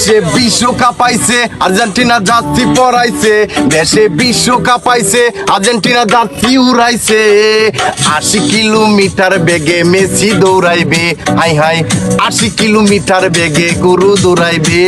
দেশে বিশ্বকাপ পাইছে আর্জেন্টিনা জার্সি পরাইছে, দেশে বিশ্বকাপ পাইছে আর্জেন্টিনা জার্সি উড়াইছে। ৮০ কিলোমিটার বেগে মেসি দৌড়াইবে, হাই হাই ৮০ কিলোমিটার বেগে গরু দৌড়াইবে।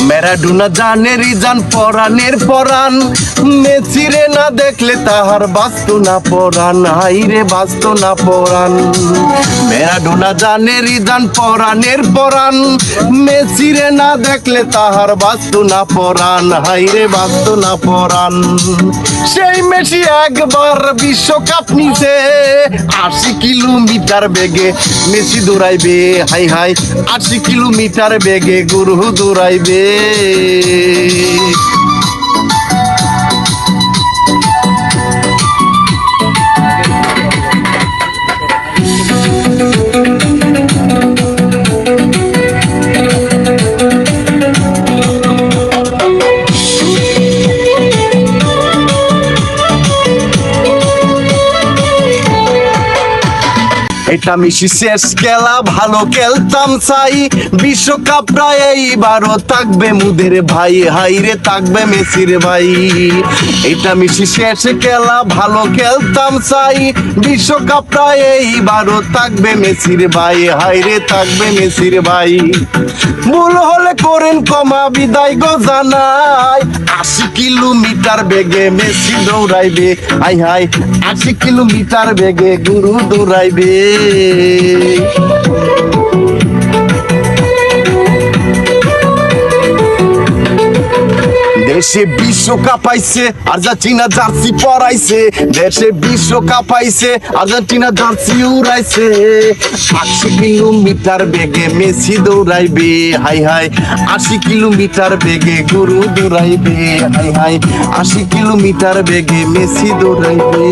ম্যারাডোনা জানে রিজান পরাণের পরাণ, মেসিরে না দেখলে তাহার বাঁচতো না পরাণ, হাইরে বাঁচতো না পরাণ। ম্যারাডোনা জানে রিজান পরাণের পরাণ, মেসিরে না দেখলে তাহার বাঁচতো না পরাণ, হাইরে বাঁচতো না পরাণ। সেই মেসি একবার বিশ্বকাপ নিছে, ৮০ কিলোমিটার বেগে মেসি দৌড়াইবে, হাই হাই ৮০ কিলোমিটার বেগে গরু দৌড়াইবে। এটা মেসি শেষ খেলা, ভালো খেলতাম চাই, বিশ্বকাপটা এইবারও থাকবে মুদের ভাই, হাইরে থাকবে মেসির ভাই। এটা মেসি শেষ খেলা, ভালো খেলতাম চাই, বিশ্বকাপটা এইবারও থাকবে মেসির ভাই, হাইরে থাকবে মেসির ভাই। ভুল হলে করেন ক্ষমা, বিদায় গো জানাই। ৮০ কিলোমিটার বেগে মেসি দৌড়াইবে, হাই হাই ৮০ কিলোমিটার বেগে গরু দৌড়াইবে। দেশে বিশ্বকাপ পাইছে আর্জেন্টিনা জার্সি পরাইছে, দেশে বিশ্বকাপ পাইছে আর্জেন্টিনা জার্সি উড়াইছে। ৮০ কিলোমিটার বেগে মেসি দৌড়াইবে, হাই হাই ৮০ কিলোমিটার বেগে গরু দৌড়াইবে, হাই হাই ৮০ কিলোমিটার বেগে মেসি দৌড়াইবে।